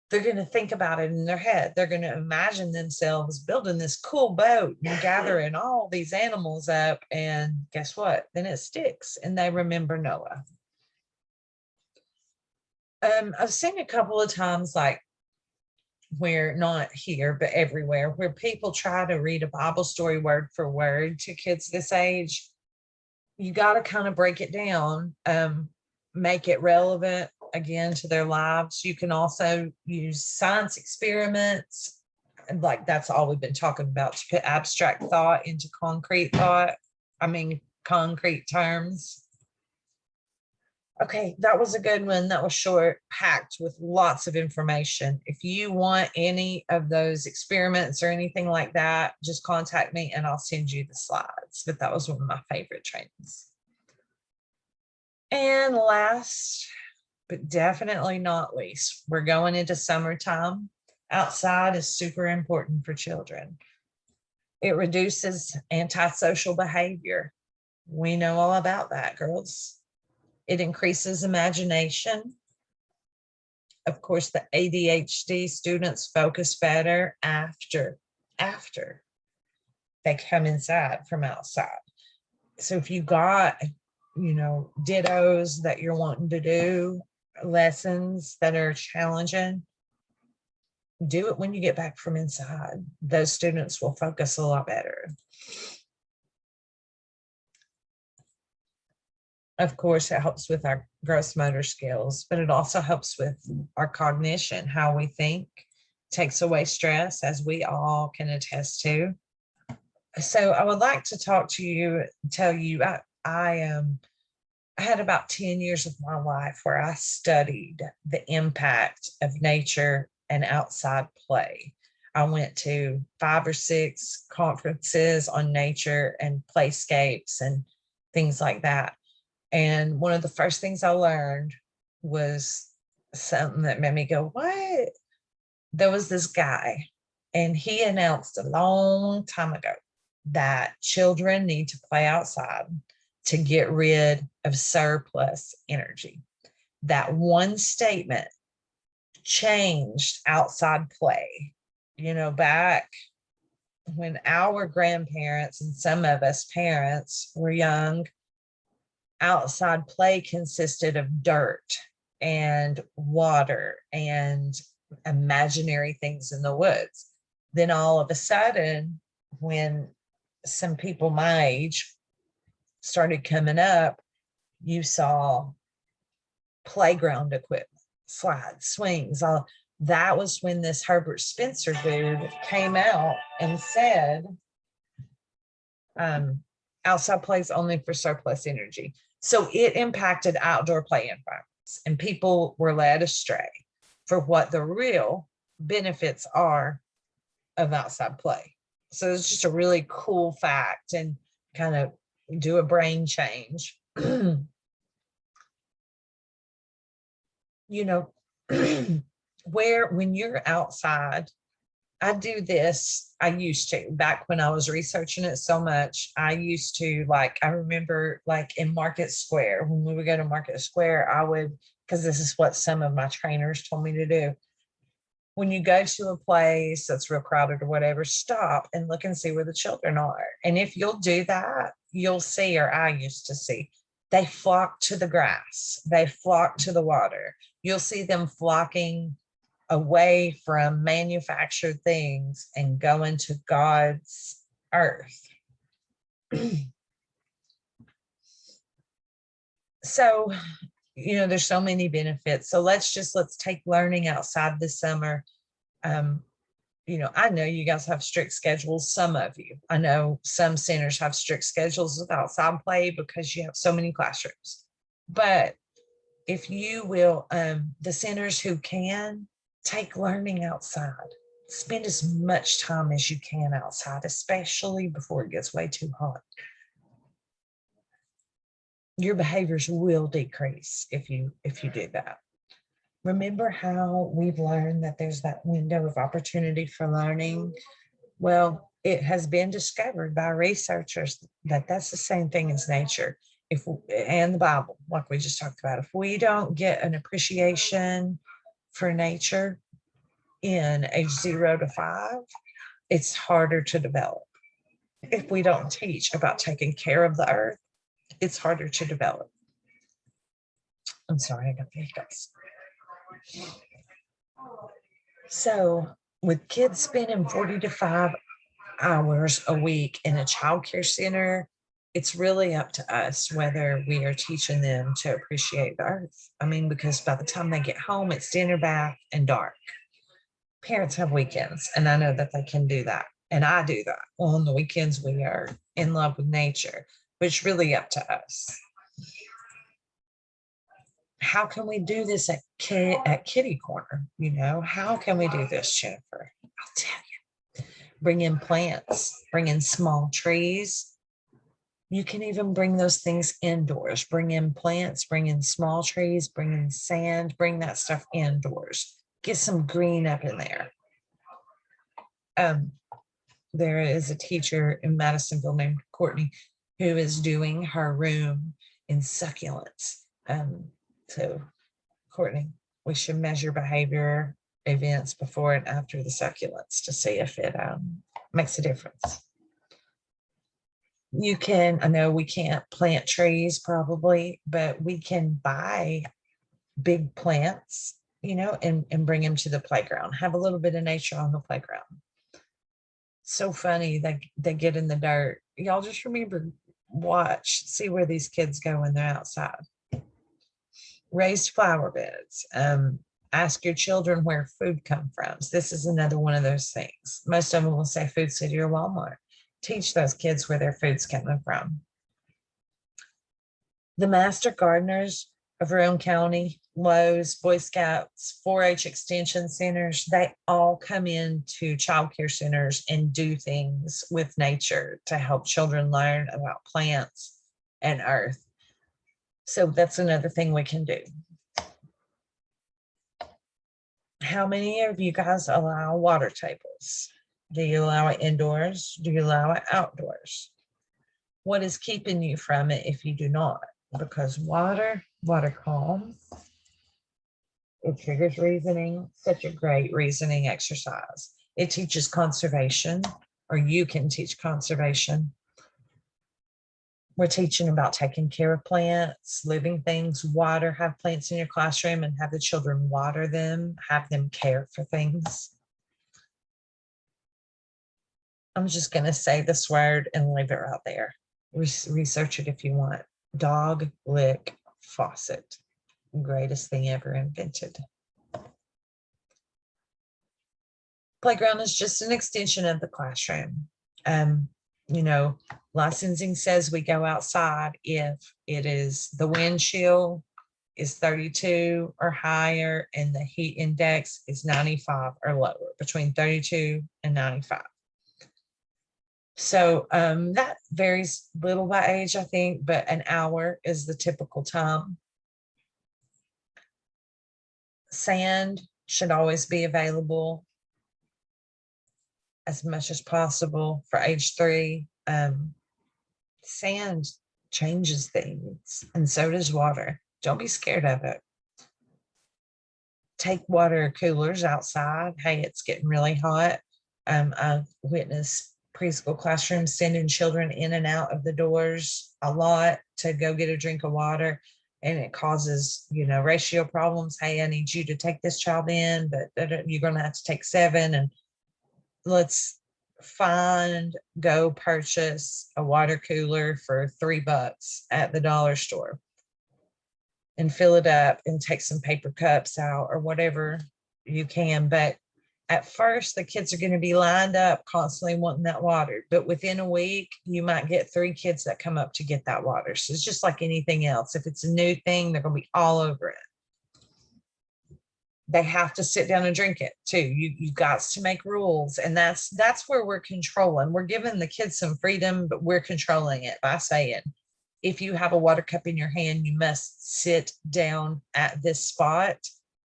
they're going to think about it in their head. They're going to imagine themselves building this cool boat and gathering all these animals up. And guess what? Then it sticks and they remember Noah. I've seen a couple of times, like where, not here, but everywhere, where people try to read a Bible story word for word to kids this age. You got to kind of break it down, make it relevant again to their lives. You can also use science experiments, and like that's all we've been talking about, to put abstract thought into concrete terms. Okay, that was a good one. That was short, packed with lots of information. If you want any of those experiments or anything like that, just contact me and I'll send you the slides. But that was one of my favorite trainings. And last, but definitely not least, we're going into summertime. Outside is super important for children. It reduces antisocial behavior. We know all about that, girls. It increases imagination. Of course, the ADHD students focus better after they come inside from outside. So if you got, dittos that you're wanting to do, lessons that are challenging, do it when you get back from inside. Those students will focus a lot better. Of course, it helps with our gross motor skills, but it also helps with our cognition, how we think, takes away stress, as we all can attest to. So I would like to tell you, I had about 10 years of my life where I studied the impact of nature and outside play. I went to 5 or 6 conferences on nature and playscapes and things like that. And one of the first things I learned was something that made me go, what? There was this guy, and he announced a long time ago that children need to play outside to get rid of surplus energy. That one statement changed outside play. Back when our grandparents and some of us parents were young, outside play consisted of dirt and water and imaginary things in the woods. Then all of a sudden, when some people my age started coming up, you saw playground equipment, slides, swings. That was when this Herbert Spencer dude came out and said, outside play is only for surplus energy. So it impacted outdoor play environments, and people were led astray for what the real benefits are of outside play. So it's just a really cool fact and kind of do a brain change. When you're outside, I do this. I used to, back when I was researching it so much, I used to, I remember in Market Square, when we would go to Market Square, I would, because this is what some of my trainers told me to do. When you go to a place that's real crowded or whatever, stop and look and see where the children are. And if you'll do that, you'll see, or I used to see, they flock to the grass. They flock to the water. You'll see them flocking away from manufactured things and go into God's earth. So, there's so many benefits. So let's take learning outside this summer. I know you guys have strict schedules. Some of you, I know some centers have strict schedules with outside play because you have so many classrooms. But if you will, the centers who can, take learning outside. Spend as much time as you can outside, especially before it gets way too hot. Your behaviors will decrease if you do that. Remember how we've learned that there's that window of opportunity for learning? Well, it has been discovered by researchers that that's the same thing as nature. And the Bible, like we just talked about, if we don't get an appreciation for nature, in age 0 to 5, it's harder to develop. If we don't teach about taking care of the earth, it's harder to develop. I'm sorry, I got the hiccups. So with kids spending 40 to 5 hours a week in a child care center, it's really up to us whether we are teaching them to appreciate the earth. I mean, because by the time they get home, it's dinner, bath, and dark. Parents have weekends, and I know that they can do that. And I do that. Well, on the weekends, we are in love with nature, but it's really up to us. How can we do this at Kitty Corner? How can we do this, Jennifer? I'll tell you. Bring in plants, bring in small trees. You can even bring those things indoors. Bring in plants, bring in small trees, bring in sand, bring that stuff indoors. Get some green up in there. There is a teacher in Madisonville named Courtney who is doing her room in succulents. So Courtney, we should measure behavior events before and after the succulents to see if it makes a difference. You can, I know we can't plant trees probably, but we can buy big plants, and bring them to the playground. Have a little bit of nature on the playground. So funny that they get in the dirt. Y'all just remember, see where these kids go when they're outside. Raised flower beds. Ask your children where food comes from. This is another one of those things. Most of them will say Food City or Walmart. Teach those kids where their food's coming from. The master gardeners of Roane County, Lowe's, Boy Scouts, 4-H extension centers, they all come into child care centers and do things with nature to help children learn about plants and earth. So that's another thing we can do. How many of you guys allow water tables? Do you allow it indoors? Do you allow it outdoors? What is keeping you from it if you do not? Because water calms. It triggers reasoning, such a great reasoning exercise. It teaches conservation, or you can teach conservation. We're teaching about taking care of plants, living things, water, have plants in your classroom and have the children water them, have them care for things. I'm just going to say this word and leave it out there. Research it if you want. Dog lick faucet. Greatest thing ever invented. Playground is just an extension of the classroom. Licensing says we go outside if it is the wind chill is 32 or higher and the heat index is 95 or lower, between 32 and 95. So that varies little by age, I think, but an hour is the typical time. Sand should always be available as much as possible for age 3. Sand changes things, and so does water. Don't be scared of it. Take water coolers outside. Hey, it's getting really hot. I've witnessed preschool classrooms sending children in and out of the doors a lot to go get a drink of water, and it causes, ratio problems. Hey, I need you to take this child in, but you're going to have to take 7. And let's go purchase a water cooler for $3 at the dollar store and fill it up and take some paper cups out or whatever you can. But at first, the kids are going to be lined up constantly wanting that water. But within a week, you might get 3 kids that come up to get that water. So it's just like anything else. If it's a new thing, they're going to be all over it. They have to sit down and drink it too. You got to make rules. And that's where we're controlling. We're giving the kids some freedom, but we're controlling it by saying, if you have a water cup in your hand, you must sit down at this spot.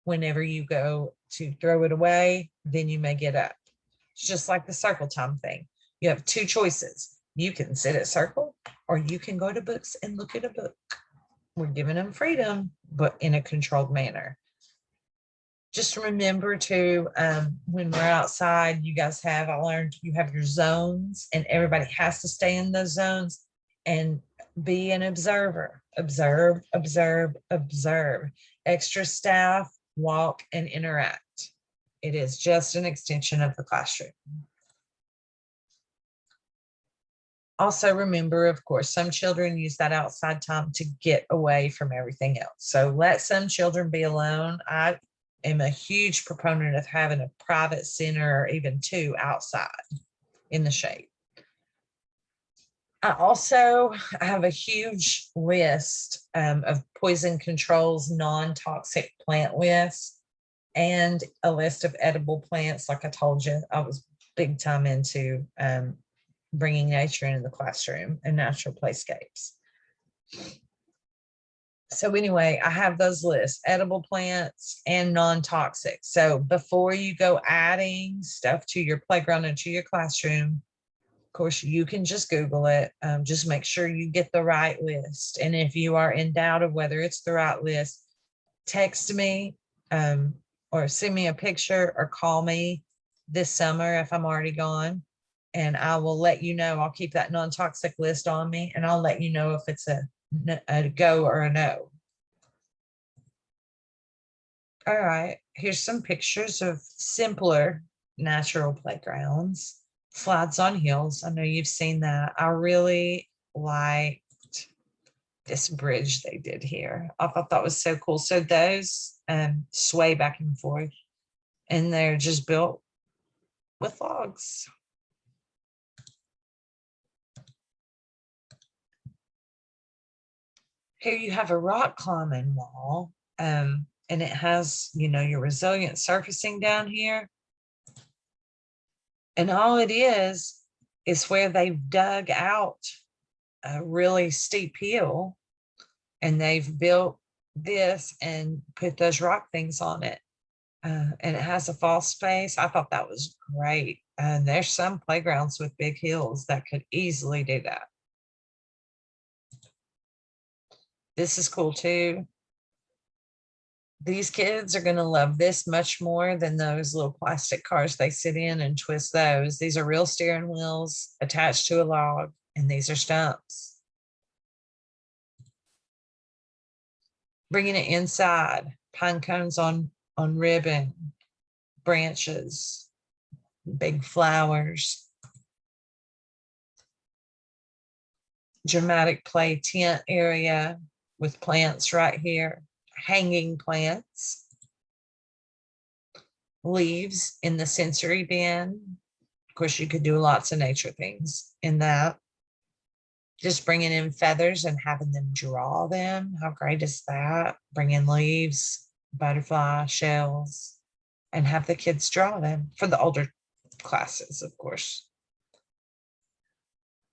Whenever you go to throw it away, then you may get up. It's just like the circle time thing. You have 2 choices. You can sit at circle, or you can go to books and look at a book. We're giving them freedom, but in a controlled manner. Just remember to, when we're outside, you guys have, I learned you have your zones and everybody has to stay in those zones and be an observer. Observe, observe, observe. Extra staff, walk and interact. It is just an extension of the classroom. Also remember, of course, some children use that outside time to get away from everything else. So let some children be alone. I am a huge proponent of having a private center or even two outside in the shade. I also have a huge list of poison controls, non-toxic plant lists, and a list of edible plants. Like I told you, I was big time into bringing nature into the classroom and natural playscapes. So anyway, I have those lists, edible plants and non-toxic. So before you go adding stuff to your playground and to your classroom, of course, you can just Google it. Just make sure you get the right list. And if you are in doubt of whether it's the right list, text me or send me a picture or call me this summer if I'm already gone. And I will let you know. I'll keep that non-toxic list on me and I'll let you know if it's a go or a no. All right, here's some pictures of simpler natural playgrounds. Slides on Hills. I know you've seen that. I really liked this bridge they did here. I thought that was so cool. So those sway back and forth and they're just built with logs. Here you have a rock climbing wall, and it has, your resilient surfacing down here. And all it is where they've dug out a really steep hill and they've built this and put those rock things on it. And it has a fall space. I thought that was great. And there's some playgrounds with big hills that could easily do that. This is cool too. These kids are going to love this much more than those little plastic cars they sit in and twist those. These are real steering wheels attached to a log, and these are stumps. Bringing it inside, pine cones on ribbon, branches, big flowers. Dramatic play tent area with plants right here. Hanging plants, leaves in the sensory bin. Of course, you could do lots of nature things in that. Just bringing in feathers and having them draw them. How great is that? Bring in leaves, butterfly shells, and have the kids draw them for the older classes, of course.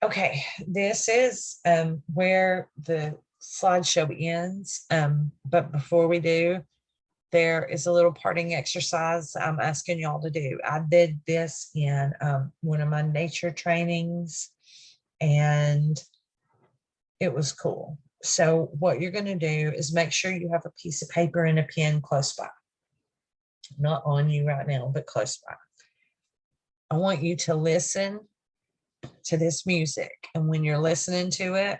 Okay, this is where the slideshow ends. But before we do, there is a little parting exercise I'm asking y'all to do. I did this in one of my nature trainings and it was cool. So what you're going to do is make sure you have a piece of paper and a pen close by. Not on you right now, but close by. I want you to listen to this music. And when you're listening to it,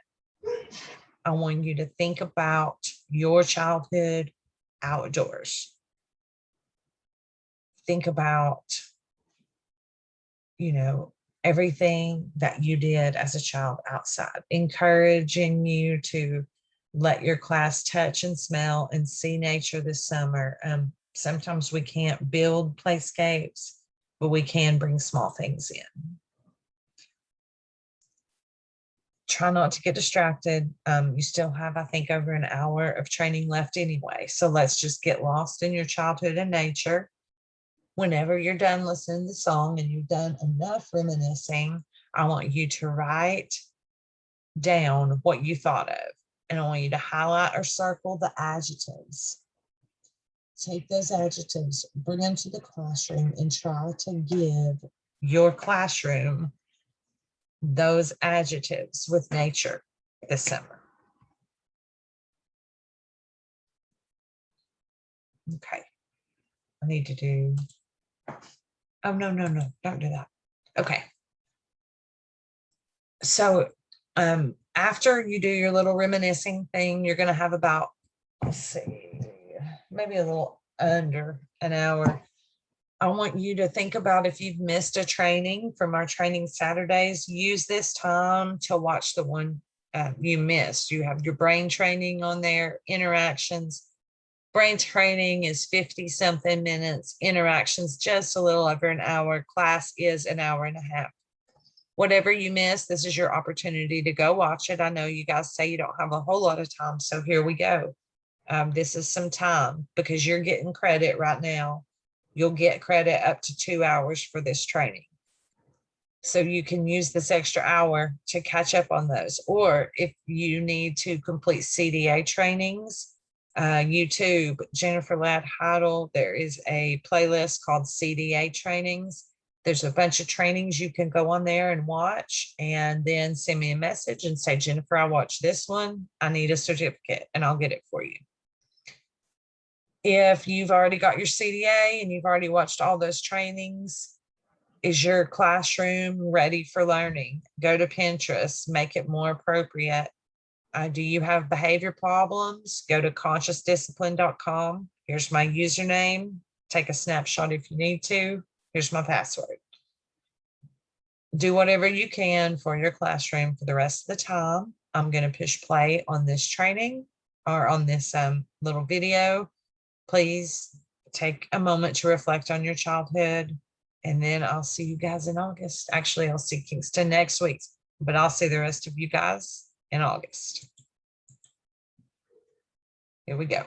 I want you to think about your childhood outdoors. Think about, everything that you did as a child outside, encouraging you to let your class touch and smell and see nature this summer. Sometimes we can't build playscapes, but we can bring small things in. Try not to get distracted. You still have, I think, over an hour of training left anyway. So let's just get lost in your childhood and nature. Whenever you're done listening to the song and you've done enough reminiscing, I want you to write down what you thought of. And I want you to highlight or circle the adjectives. Take those adjectives, bring them to the classroom, and try to give your classroom those adjectives with nature this summer. Okay. need to do, oh, no, don't do that. Okay. So after you do your little reminiscing thing, you're going to have about, let's see, maybe a little under an hour. I want you to think about if you've missed a training from our training Saturdays, use this time to watch the one you missed. You have your brain training on there, interactions. Brain training is 50 something minutes, interactions just a little over an hour, class is an hour and a half. Whatever you miss, this is your opportunity to go watch it. I know you guys say you don't have a whole lot of time, so here we go. This is some time because you're getting credit right now. You'll get credit up to 2 hours for this training. So you can use this extra hour to catch up on those. Or if you need to complete CDA trainings, YouTube, Jennifer Ladd Heidel, there is a playlist called CDA trainings. There's a bunch of trainings you can go on there and watch, and then send me a message and say, Jennifer, I watched this one. I need a certificate, and I'll get it for you. If you've already got your CDA and you've already watched all those trainings, is your classroom ready for learning? Go to Pinterest, make it more appropriate. Do you have behavior problems? Go to consciousdiscipline.com. Here's my username. Take a snapshot if you need to. Here's my password. Do whatever you can for your classroom for the rest of the time. I'm going to push play on this training or on this little video. Please take a moment to reflect on your childhood. And then I'll see you guys in August. Actually, I'll see Kingston next week, but I'll see the rest of you guys in August. Here we go.